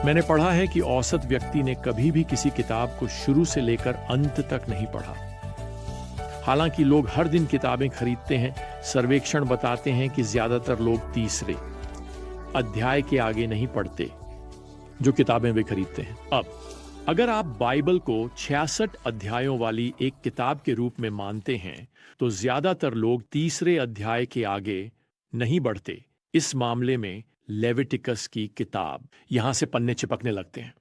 मैंने पढ़ा है कि औसत व्यक्ति ने कभी भी किसी किताब को शुरू से लेकर अंत तक नहीं पढ़ा। हालांकि लोग हर दिन किताबें खरीदते हैं, सर्वेक्षण बताते हैं कि ज्यादातर लोग तीसरे अध्याय के आगे नहीं पढ़ते जो किताबें वे खरीदते हैं। अब अगर आप बाइबल को 66 अध्यायों वाली एक किताब के रूप में मानते हैं, तो ज्यादातर लोग तीसरे अध्याय के आगे नहीं बढ़ते। इस मामले में लेविटिकस की किताब यहां से पन्ने चिपकने लगते हैं।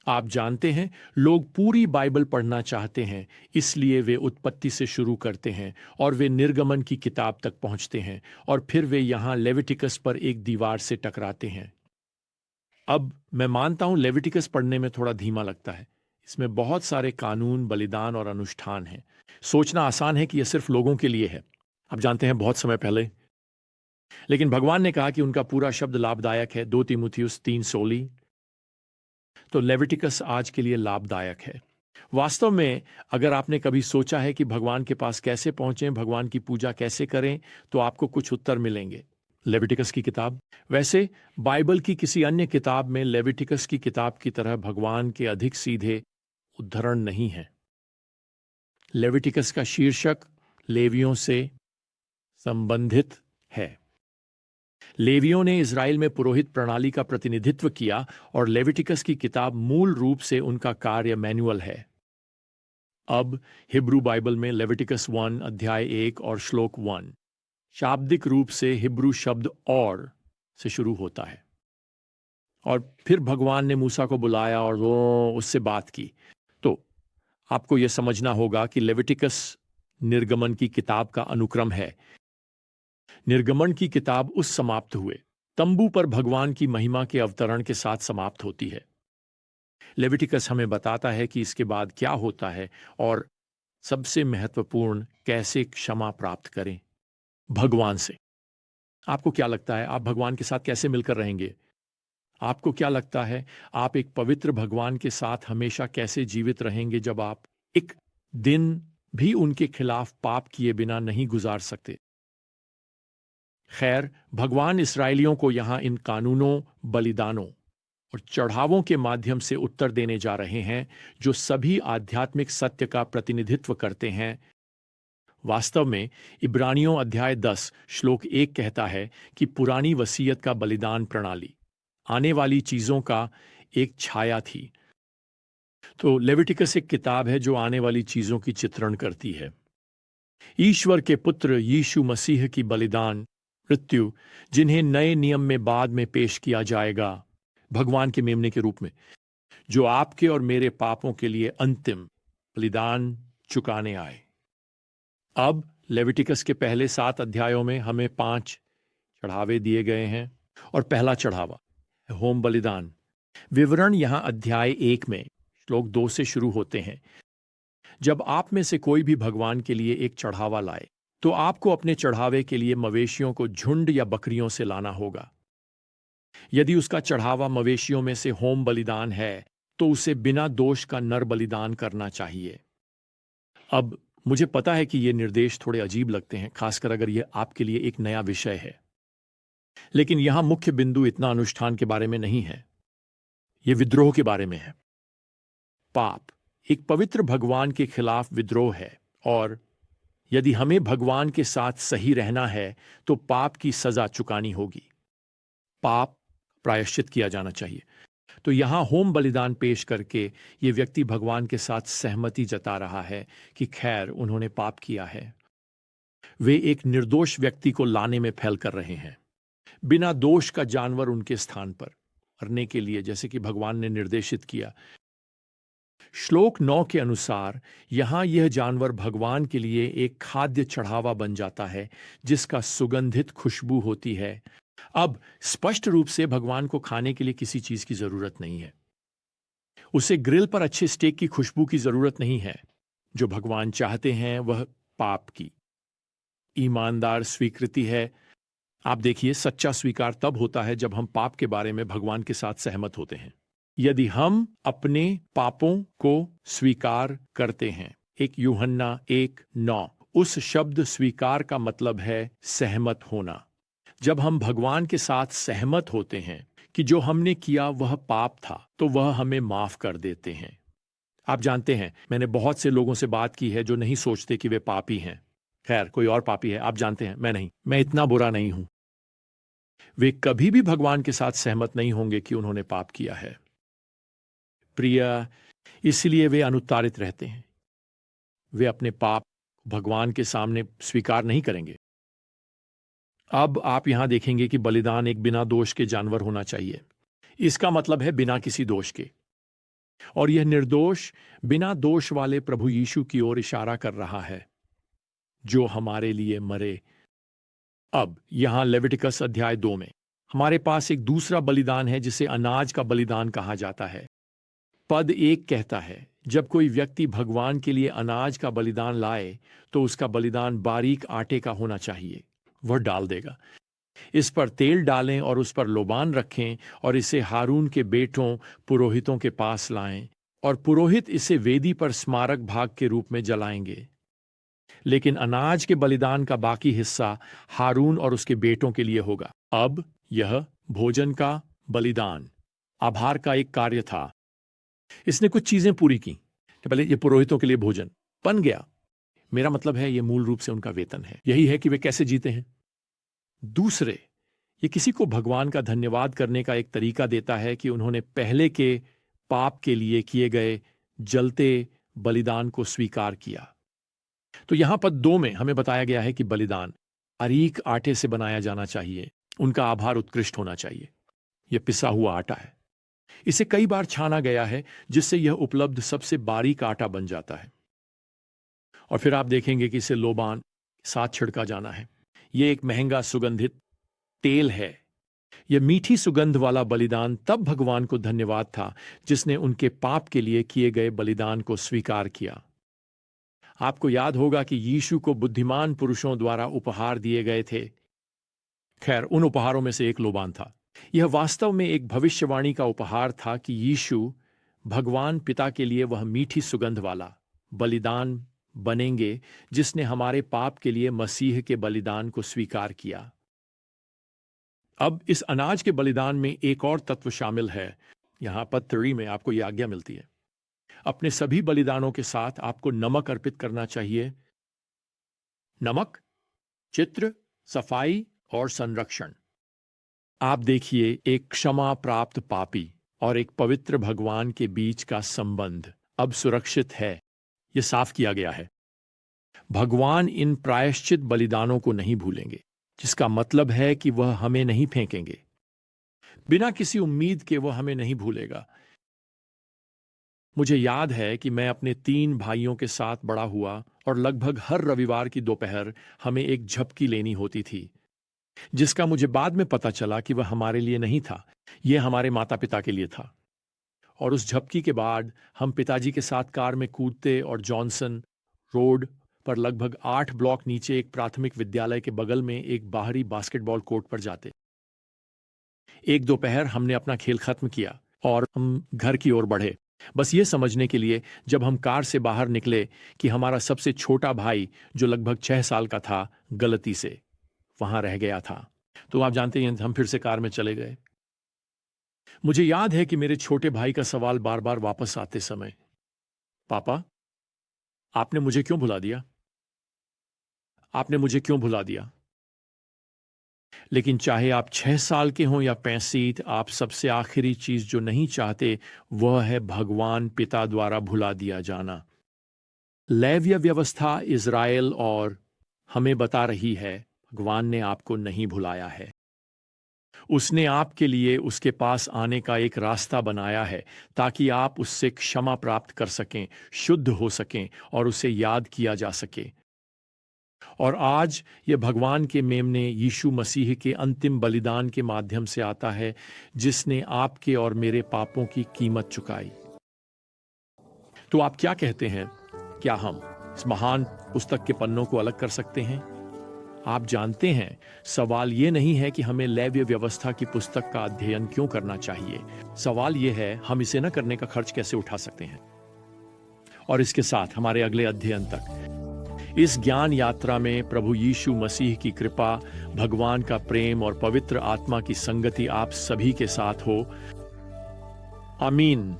आप जानते हैं, लोग पूरी बाइबल पढ़ना चाहते हैं, इसलिए वे उत्पत्ति से शुरू करते हैं और वे निर्गमन की किताब तक पहुंचते हैं और फिर वे यहां लेविटिकस पर एक दीवार से टकराते हैं। अब मैं मानता हूं लेविटिकस पढ़ने में थोड़ा धीमा लगता है। इसमें बहुत सारे कानून, बलिदान और अनुष्ठान हैं। सोचना आसान है कि यह सिर्फ लोगों के लिए है। आप जानते हैं, बहुत समय पहले। लेकिन भगवान ने कहा कि उनका पूरा शब्द लाभदायक है, 2 तीमुथियुस 3:16। तो लेविटिकस आज के लिए लाभदायक है। वास्तव में अगर आपने कभी सोचा है कि भगवान के पास कैसे पहुंचें, भगवान की पूजा कैसे करें, तो आपको कुछ उत्तर मिलेंगे लेविटिकस की किताब। वैसे बाइबल की किसी अन्य किताब में लेविटिकस की किताब की तरह भगवान के अधिक सीधे उद्धरण नहीं है। लेविटिकस का शीर्षक लेवियों से संबंधित है। लेवियों ने इज़राइल में पुरोहित प्रणाली का प्रतिनिधित्व किया और लेविटिकस की किताब मूल रूप से उनका कार्य मैनुअल है। अब हिब्रू बाइबल में लेविटिकस 1 अध्याय 1 और श्लोक 1 शाब्दिक रूप से हिब्रू शब्द और से शुरू होता है। और फिर भगवान ने मूसा को बुलाया और वो उससे बात की। तो आपको यह समझना होगा कि लेविटिकस निर्गमन की किताब का अनुक्रम है। निर्गमन की किताब उस समाप्त हुए तंबू पर भगवान की महिमा के अवतरण के साथ समाप्त होती है। लेविटिकस हमें बताता है कि इसके बाद क्या होता है और सबसे महत्वपूर्ण, कैसे क्षमा प्राप्त करें भगवान से। आपको क्या लगता है, आप भगवान के साथ कैसे मिलकर रहेंगे? आपको क्या लगता है, आप एक पवित्र भगवान के साथ हमेशा कैसे जीवित रहेंगे जब आप एक दिन भी उनके खिलाफ पाप किए बिना नहीं गुजार सकते? खैर, भगवान इस्राएलियों को यहां इन कानूनों, बलिदानों और चढ़ावों के माध्यम से उत्तर देने जा रहे हैं जो सभी आध्यात्मिक सत्य का प्रतिनिधित्व करते हैं। वास्तव में इब्रानियों अध्याय 10 श्लोक 1 कहता है कि पुरानी वसीयत का बलिदान प्रणाली आने वाली चीजों का एक छाया थी। तो लेविटिकस एक किताब है जो आने वाली चीजों की चित्रण करती है। ईश्वर के पुत्र यीशु मसीह की बलिदान, मृत्यु, जिन्हें नए नियम में बाद में पेश किया जाएगा भगवान के मेमने के रूप में, जो आपके और मेरे पापों के लिए अंतिम बलिदान चुकाने आए। अब लेविटिकस के पहले 7 अध्यायों में हमें 5 चढ़ावे दिए गए हैं और पहला चढ़ावा होम बलिदान। विवरण यहां अध्याय 1 में श्लोक 2 से शुरू होते हैं। जब आप में से कोई भी भगवान के लिए एक चढ़ावा लाए, तो आपको अपने चढ़ावे के लिए मवेशियों को झुंड या बकरियों से लाना होगा। यदि उसका चढ़ावा मवेशियों में से होम बलिदान है, तो उसे बिना दोष का नर बलिदान करना चाहिए। अब मुझे पता है कि ये निर्देश थोड़े अजीब लगते हैं, खासकर अगर यह आपके लिए एक नया विषय है। लेकिन यहां मुख्य बिंदु इतना अनुष्ठान के बारे में नहीं है, यह विद्रोह के बारे में है। पाप एक पवित्र भगवान के खिलाफ विद्रोह है और यदि हमें भगवान के साथ सही रहना है तो पाप की सजा चुकानी होगी। पाप प्रायश्चित किया जाना चाहिए। तो यहां होम बलिदान पेश करके यह व्यक्ति भगवान के साथ सहमति जता रहा है कि खैर उन्होंने पाप किया है। वे एक निर्दोष व्यक्ति को लाने में फैल कर रहे हैं, बिना दोष का जानवर उनके स्थान पर करने के लिए, जैसे कि भगवान ने निर्देशित किया। श्लोक 9 के अनुसार यहां यह जानवर भगवान के लिए एक खाद्य चढ़ावा बन जाता है जिसका सुगंधित खुशबू होती है। अब स्पष्ट रूप से भगवान को खाने के लिए किसी चीज की जरूरत नहीं है। उसे ग्रिल पर अच्छे स्टेक की खुशबू की जरूरत नहीं है। जो भगवान चाहते हैं वह पाप की ईमानदार स्वीकृति है। आप देखिए, सच्चा स्वीकार तब होता है जब हम पाप के बारे में भगवान के साथ सहमत होते हैं। यदि हम अपने पापों को स्वीकार करते हैं, 1 यूहन्ना 1:9, उस शब्द स्वीकार का मतलब है सहमत होना। जब हम भगवान के साथ सहमत होते हैं कि जो हमने किया वह पाप था, तो वह हमें माफ कर देते हैं। आप जानते हैं, मैंने बहुत से लोगों से बात की है जो नहीं सोचते कि वे पापी हैं। खैर, कोई और पापी है, आप जानते हैं, मैं नहीं। मैं इतना बुरा नहीं हूं। वे कभी भी भगवान के साथ सहमत नहीं होंगे कि उन्होंने पाप किया है। प्रिय, इसलिए वे अनुत्तारित रहते हैं। वे अपने पाप भगवान के सामने स्वीकार नहीं करेंगे। अब आप यहां देखेंगे कि बलिदान एक बिना दोष के जानवर होना चाहिए। इसका मतलब है बिना किसी दोष के। और यह निर्दोष, बिना दोष वाले प्रभु यीशु की ओर इशारा कर रहा है, जो हमारे लिए मरे। अब यहां लेविटिकस अध्याय 2 में हमारे पास एक दूसरा बलिदान है जिसे अनाज का बलिदान कहा जाता है। पद 1 कहता है, जब कोई व्यक्ति भगवान के लिए अनाज का बलिदान लाए तो उसका बलिदान बारीक आटे का होना चाहिए। वह डाल देगा। इस पर तेल डालें और उस पर लोबान रखें और इसे हारून के बेटों पुरोहितों के पास लाएं, और पुरोहित इसे वेदी पर स्मारक भाग के रूप में जलाएंगे। लेकिन अनाज के बलिदान का बाकी हिस्सा हारून और उसके बेटों के लिए होगा। अब यह भोजन का बलिदान आभार का एक कार्य था। इसने कुछ चीजें पूरी की। पहले ये पुरोहितों के लिए भोजन बन गया। मेरा मतलब है ये मूल रूप से उनका वेतन है। यही है कि वे कैसे जीते हैं। दूसरे, ये किसी को भगवान का धन्यवाद करने का एक तरीका देता है कि उन्होंने पहले के पाप के लिए किए गए जलते बलिदान को स्वीकार किया। तो यहां पद 2 में हमें बताया गया है कि बलिदान बारीक आटे से बनाया जाना चाहिए। उनका आभार उत्कृष्ट होना चाहिए। यह पिसा हुआ आटा है। इसे कई बार छाना गया है, जिससे यह उपलब्ध सबसे बारीक आटा बन जाता है। और फिर आप देखेंगे कि इसे लोबान साथ छिड़का जाना है। यह एक महंगा सुगंधित तेल है। यह मीठी सुगंध वाला बलिदान तब भगवान को धन्यवाद था जिसने उनके पाप के लिए किए गए बलिदान को स्वीकार किया। आपको याद होगा कि यीशु को बुद्धिमान पुरुषों द्वारा उपहार दिए गए थे। खैर, उन उपहारों में से एक लोबान था। यह वास्तव में एक भविष्यवाणी का उपहार था कि यीशु भगवान पिता के लिए वह मीठी सुगंध वाला बलिदान बनेंगे जिसने हमारे पाप के लिए मसीह के बलिदान को स्वीकार किया। अब इस अनाज के बलिदान में एक और तत्व शामिल है। यहां पद 3 में आपको यह आज्ञा मिलती है, अपने सभी बलिदानों के साथ आपको नमक अर्पित करना चाहिए। नमक, चित्र, सफाई और संरक्षण। आप देखिए, एक क्षमा प्राप्त पापी और एक पवित्र भगवान के बीच का संबंध अब सुरक्षित है। यह साफ किया गया है। भगवान इन प्रायश्चित बलिदानों को नहीं भूलेंगे, जिसका मतलब है कि वह हमें नहीं फेंकेंगे। बिना किसी उम्मीद के वह हमें नहीं भूलेगा। मुझे याद है कि मैं अपने 3 भाइयों के साथ बड़ा हुआ और लगभग हर रविवार की दोपहर हमें एक झपकी लेनी होती थी, जिसका मुझे बाद में पता चला कि वह हमारे लिए नहीं था, यह हमारे माता पिता के लिए था। और उस झपकी के बाद हम पिताजी के साथ कार में कूदते और जॉनसन रोड पर लगभग 8 ब्लॉक नीचे एक प्राथमिक विद्यालय के बगल में एक बाहरी बास्केटबॉल कोर्ट पर जाते। एक दोपहर हमने अपना खेल खत्म किया और हम घर की ओर बढ़े, बस ये समझने के लिए जब हम कार से बाहर निकले कि हमारा सबसे छोटा भाई, जो लगभग 6 साल का था, गलती से वहां रह गया था। तो आप जानते हैं, हम फिर से कार में चले गए। मुझे याद है कि मेरे छोटे भाई का सवाल बार बार वापस आते समय, पापा, आपने मुझे क्यों भुला दिया? आपने मुझे क्यों भुला दिया? लेकिन चाहे आप 6 साल के हों या 65, आप सबसे आखिरी चीज जो नहीं चाहते वह है भगवान पिता द्वारा भुला दिया जाना। लेव्य व्यवस्था इज़राइल और हमें बता रही है, भगवान ने आपको नहीं भुलाया है। उसने आपके लिए उसके पास आने का एक रास्ता बनाया है ताकि आप उससे क्षमा प्राप्त कर सकें, शुद्ध हो सकें और उसे याद किया जा सके। और आज यह भगवान के मेमने यीशु मसीह के अंतिम बलिदान के माध्यम से आता है, जिसने आपके और मेरे पापों की कीमत चुकाई। तो आप क्या कहते हैं? क्या हम इस महान पुस्तक के पन्नों को अलग कर सकते हैं? आप जानते हैं, सवाल यह नहीं है कि हमें लेव्य व्यवस्था की पुस्तक का अध्ययन क्यों करना चाहिए। सवाल यह है, हम इसे न करने का खर्च कैसे उठा सकते हैं। और इसके साथ हमारे अगले अध्ययन तक इस ज्ञान यात्रा में प्रभु यीशु मसीह की कृपा, भगवान का प्रेम और पवित्र आत्मा की संगति आप सभी के साथ हो। आमीन।